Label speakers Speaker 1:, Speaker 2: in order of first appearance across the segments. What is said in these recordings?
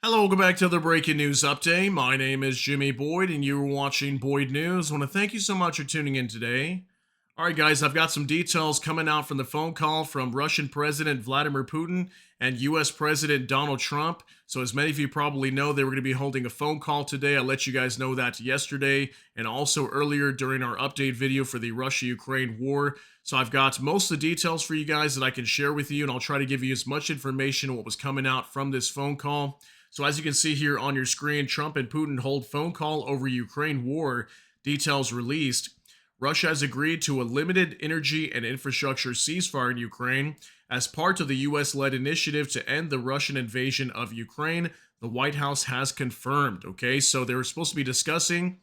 Speaker 1: Hello, welcome back to the Breaking News Update. My name is Jimmy Boyd, and you're watching Boyd News. I want to thank you so much for tuning in today. All right, guys, I've got some details coming out from the phone call from Russian President Vladimir Putin and U.S. President Donald Trump. So, as many of you probably know, they were going to be holding a phone call today. I let you guys know that yesterday and also earlier during our update video for the Russia Ukraine war. So, I've got most of the details for you guys that I can share with you, and I'll try to give you as much information on what was coming out from this phone call. So, as you can see here on your screen, Trump and Putin hold phone call over Ukraine war. Details released. Russia has agreed to a limited energy and infrastructure ceasefire in Ukraine as part of the U.S. led initiative to end the Russian invasion of Ukraine. The White House has confirmed. Okay, so they were supposed to be discussing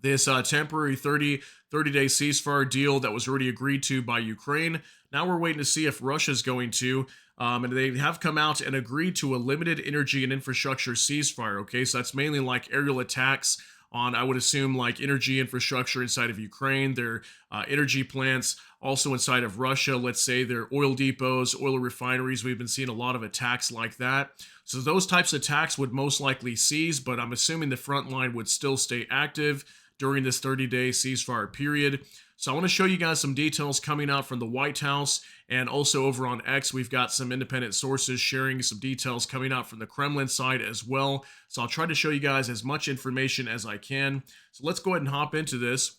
Speaker 1: this temporary 30-day ceasefire deal that was already agreed to by Ukraine. Now we're waiting to see if Russia's going to. And they have come out and agreed to a limited energy and infrastructure ceasefire. Okay, so that's mainly like aerial attacks on, I would assume, like energy infrastructure inside of Ukraine, their energy plants, also inside of Russia, let's say their oil depots, oil refineries. We've been seeing a lot of attacks like that. So those types of attacks would most likely cease, but I'm assuming the front line would still stay active during this 30-day ceasefire period. So I want to show you guys some details coming out from the White House, and also over on X, we've got some independent sources sharing some details coming out from the Kremlin side as well. So I'll try to show you guys as much information as I can. So let's go ahead and hop into this.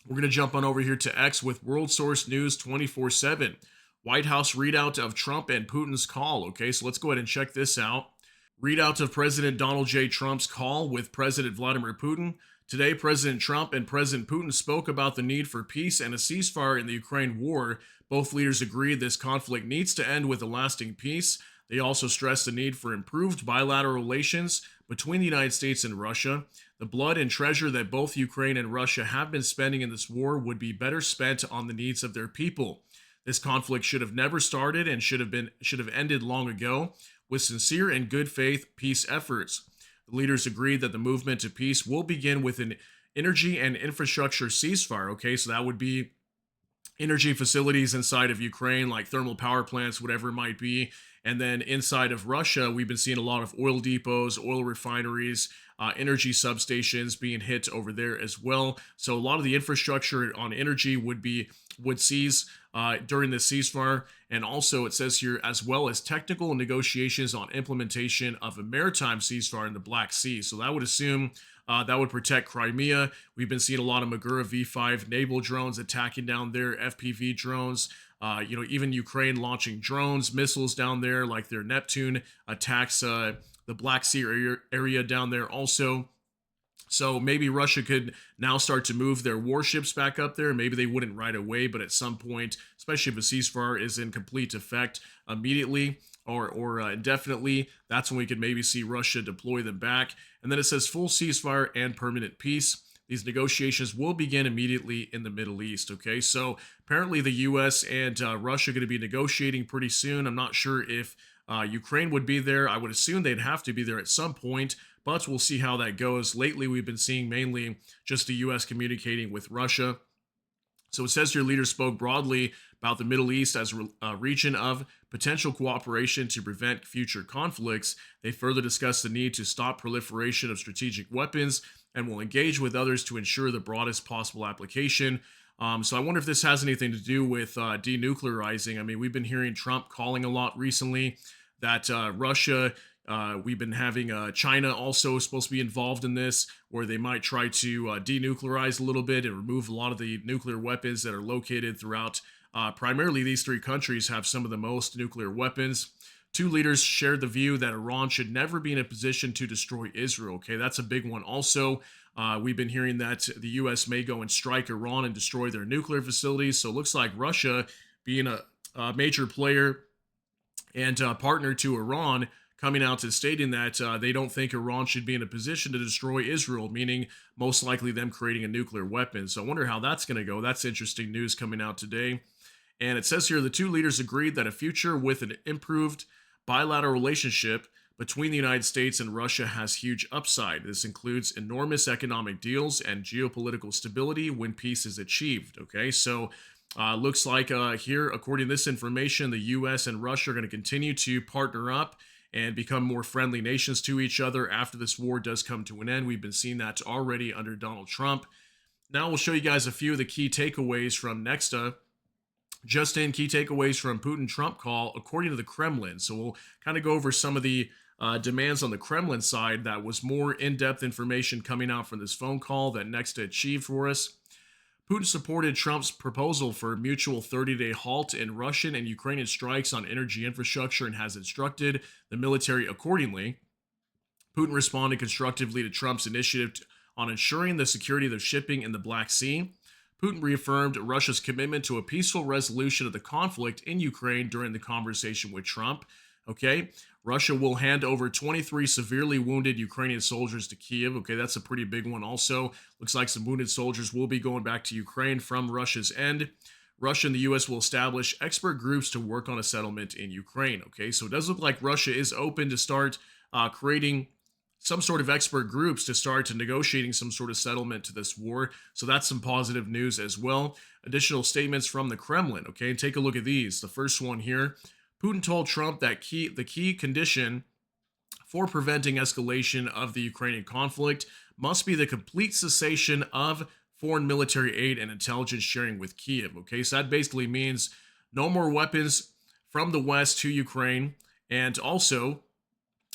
Speaker 1: We're going to jump on over here to X with World Source News 24/7. White House readout of Trump and Putin's call. Okay, so let's go ahead and check this out. Readout of President Donald J. Trump's call with President Vladimir Putin. Today, President Trump and President Putin spoke about the need for peace and a ceasefire in the Ukraine war. Both leaders agreed this conflict needs to end with a lasting peace. They also stressed the need for improved bilateral relations between the United States and Russia. The blood and treasure that both Ukraine and Russia have been spending in this war would be better spent on the needs of their people. This conflict should have never started and should have ended long ago with sincere and good faith peace efforts. The leaders agreed that the movement to peace will begin with an energy and infrastructure ceasefire. Okay, so that would be energy facilities inside of Ukraine, like thermal power plants, whatever it might be. And then inside of Russia, we've been seeing a lot of oil depots, oil refineries, energy substations being hit over there as well. So a lot of the infrastructure on energy would cease during the ceasefire. And also, it says here, as well as technical negotiations on implementation of a maritime ceasefire in the Black Sea. So that would assume that would protect Crimea. We've been seeing a lot of Magura V5 naval drones attacking down there, FPV drones. Even Ukraine launching drones, missiles down there, like their Neptune attacks the Black Sea area down there also. So maybe Russia could now start to move their warships back up there. Maybe they wouldn't right away, but at some point, especially if a ceasefire is in complete effect immediately or indefinitely, that's when we could maybe see Russia deploy them back. And then it says full ceasefire and permanent peace. These negotiations will begin immediately in the Middle East. Okay, so apparently the U.S. and Russia are going to be negotiating pretty soon. I'm not sure if Ukraine would be there. I would assume they'd have to be there at some point, but we'll see how that goes. Lately, we've been seeing mainly just the U.S. communicating with Russia. So it says your leaders spoke broadly about the Middle East as a region of potential cooperation to prevent future conflicts. They further discussed the need to stop proliferation of strategic weapons and will engage with others to ensure the broadest possible application. So I wonder if this has anything to do with denuclearizing. I mean, we've been hearing Trump calling a lot recently that Russia, we've been having China also supposed to be involved in this, where they might try to denuclearize a little bit and remove a lot of the nuclear weapons that are located throughout. Primarily, these three countries have some of the most nuclear weapons. Two leaders shared the view that Iran should never be in a position to destroy Israel. Okay, that's a big one. Also, we've been hearing that the U.S. may go and strike Iran and destroy their nuclear facilities. So it looks like Russia, being a major player and partner to Iran, coming out and stating that they don't think Iran should be in a position to destroy Israel, meaning most likely them creating a nuclear weapon. So I wonder how that's going to go. That's interesting news coming out today. And it says here the two leaders agreed that a future with an improved bilateral relationship between the United States and Russia has huge upside. This includes enormous economic deals and geopolitical stability when peace is achieved. Okay, so looks like here, according to this information, the U.S. and Russia are going to continue to partner up and become more friendly nations to each other after this war does come to an end. We've been seeing that already under Donald Trump. Now we'll show you guys a few of the key takeaways from Nexta. Just in, key takeaways from Putin-Trump call, according to the Kremlin. So we'll kind of go over some of the demands on the Kremlin side. That was more in-depth information coming out from this phone call that Nexta achieved for us. Putin supported Trump's proposal for a mutual 30-day halt in Russian and Ukrainian strikes on energy infrastructure and has instructed the military accordingly. Putin responded constructively to Trump's initiative on ensuring the security of shipping in the Black Sea. Putin reaffirmed Russia's commitment to a peaceful resolution of the conflict in Ukraine during the conversation with Trump. Okay, Russia will hand over 23 severely wounded Ukrainian soldiers to Kiev. Okay, that's a pretty big one. Also, looks like some wounded soldiers will be going back to Ukraine from Russia's end. Russia and the U.S. will establish expert groups to work on a settlement in Ukraine. Okay, so it does look like Russia is open to start creating some sort of expert groups to start negotiating some sort of settlement to this war. So that's some positive news as well. Additional statements from the Kremlin. Okay, and take a look at these. The first one here. Putin told Trump that the key condition for preventing escalation of the Ukrainian conflict must be the complete cessation of foreign military aid and intelligence sharing with Kiev. Okay, so that basically means no more weapons from the West to Ukraine, and also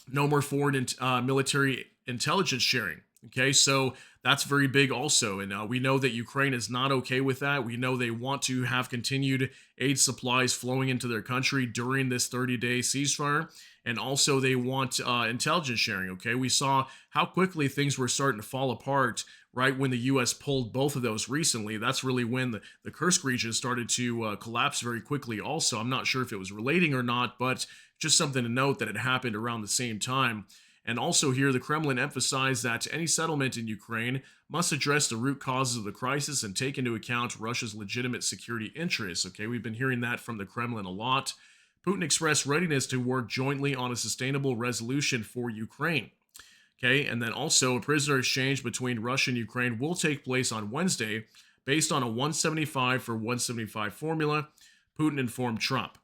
Speaker 1: no more foreign military intelligence sharing. Okay, so that's very big also. And we know that Ukraine is not okay with that. We know they want to have continued aid supplies flowing into their country during this 30-day ceasefire. And also they want intelligence sharing. Okay, we saw how quickly things were starting to fall apart right when the U.S. pulled both of those recently. That's really when the Kursk region started to collapse very quickly also. I'm not sure if it was relating or not, but just something to note that it happened around the same time. And also here, the Kremlin emphasized that any settlement in Ukraine must address the root causes of the crisis and take into account Russia's legitimate security interests. Okay, we've been hearing that from the Kremlin a lot. Putin expressed readiness to work jointly on a sustainable resolution for Ukraine. Okay, and then also a prisoner exchange between Russia and Ukraine will take place on Wednesday based on a 175 for 175 formula, Putin informed Trump.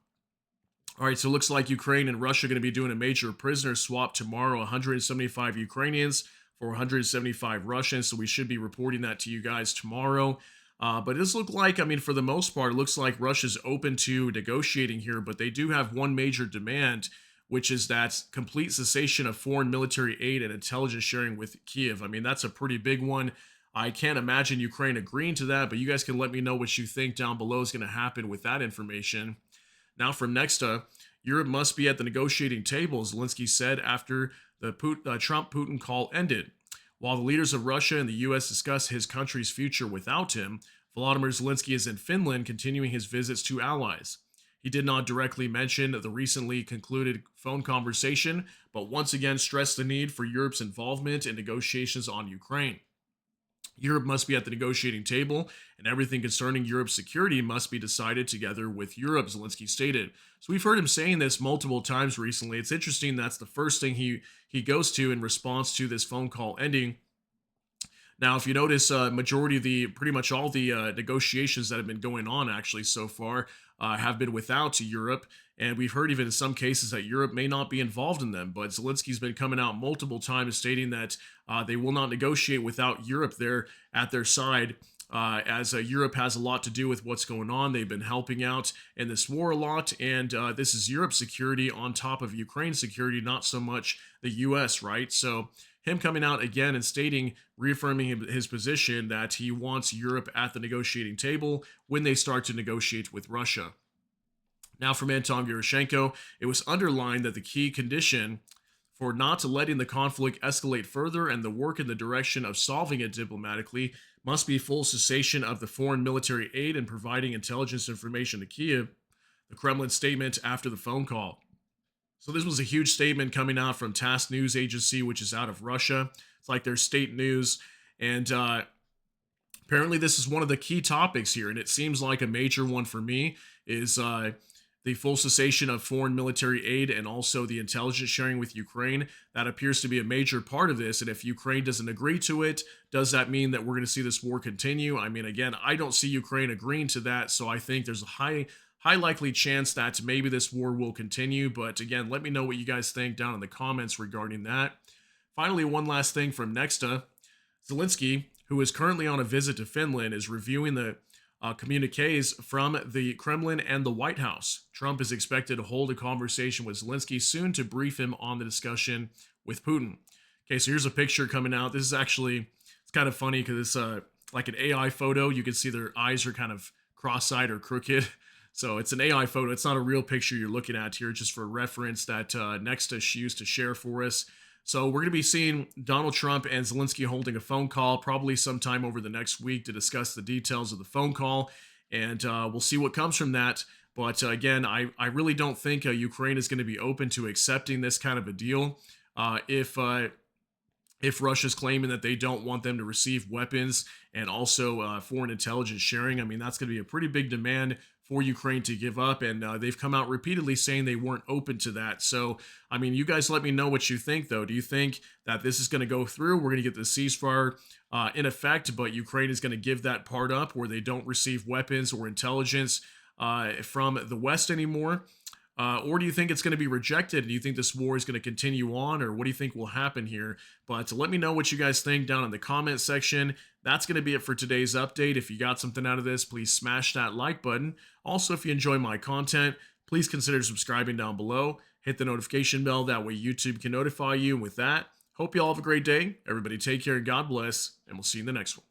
Speaker 1: All right, so it looks like Ukraine and Russia are going to be doing a major prisoner swap tomorrow, 175 Ukrainians for 175 Russians. So we should be reporting that to you guys tomorrow. But it does look like, I mean, for the most part, it looks like Russia's open to negotiating here, but they do have one major demand, which is that complete cessation of foreign military aid and intelligence sharing with Kiev. I mean, that's a pretty big one. I can't imagine Ukraine agreeing to that, but you guys can let me know what you think down below is going to happen with that information. Now from Nexta, Europe must be at the negotiating table, Zelensky said after the Trump-Putin call ended. While the leaders of Russia and the U.S. discuss his country's future without him, Volodymyr Zelensky is in Finland continuing his visits to allies. He did not directly mention the recently concluded phone conversation, but once again stressed the need for Europe's involvement in negotiations on Ukraine. Europe must be at the negotiating table, and everything concerning Europe's security must be decided together with Europe, Zelensky stated. So we've heard him saying this multiple times recently. It's interesting that's the first thing he goes to in response to this phone call ending. Now, if you notice, majority of pretty much all the negotiations that have been going on actually so far have been without Europe. And we've heard even in some cases that Europe may not be involved in them. But Zelensky's been coming out multiple times stating that they will not negotiate without Europe there at their side, as Europe has a lot to do with what's going on. They've been helping out in this war a lot. And this is Europe's security on top of Ukraine's security, not so much the U.S., right? So him coming out again and stating, reaffirming his position that he wants Europe at the negotiating table when they start to negotiate with Russia. Now from Anton Gerashenko, it was underlined that the key condition for not letting the conflict escalate further and the work in the direction of solving it diplomatically must be full cessation of the foreign military aid and providing intelligence information to Kiev, the Kremlin statement after the phone call. So this was a huge statement coming out from TASS News Agency, which is out of Russia. It's like their state news. And apparently this is one of the key topics here. And it seems like a major one for me is the full cessation of foreign military aid and also the intelligence sharing with Ukraine. That appears to be a major part of this. And if Ukraine doesn't agree to it, does that mean that we're going to see this war continue? I mean, again, I don't see Ukraine agreeing to that. So I think there's a high high likely chance that maybe this war will continue. But again, let me know what you guys think down in the comments regarding that. Finally, one last thing from Nexta. Zelensky, who is currently on a visit to Finland, is reviewing the communiques from the Kremlin and the White House. Trump is expected to hold a conversation with Zelensky soon to brief him on the discussion with Putin. Okay, so here's a picture coming out. This is actually, it's kind of funny because it's like an AI photo. You can see their eyes are kind of cross-eyed or crooked. So it's an AI photo. It's not a real picture you're looking at here, just for reference that Nexta used to share for us. So we're going to be seeing Donald Trump and Zelensky holding a phone call probably sometime over the next week to discuss the details of the phone call. And we'll see what comes from that. But again, I really don't think Ukraine is going to be open to accepting this kind of a deal. If Russia's claiming that they don't want them to receive weapons and also foreign intelligence sharing, I mean, that's going to be a pretty big demand for Ukraine to give up. And they've come out repeatedly saying they weren't open to that. So, I mean, you guys let me know what you think, though. Do you think that this is going to go through? We're going to get the ceasefire in effect, but Ukraine is going to give that part up where they don't receive weapons or intelligence from the West anymore? Or do you think it's going to be rejected? Do you think this war is going to continue on? Or what do you think will happen here? But let me know what you guys think down in the comment section. That's going to be it for today's update. If you got something out of this, please smash that like button. Also, if you enjoy my content, please consider subscribing down below. Hit the notification bell. That way YouTube can notify you. And with that, hope you all have a great day. Everybody take care. God bless. And we'll see you in the next one.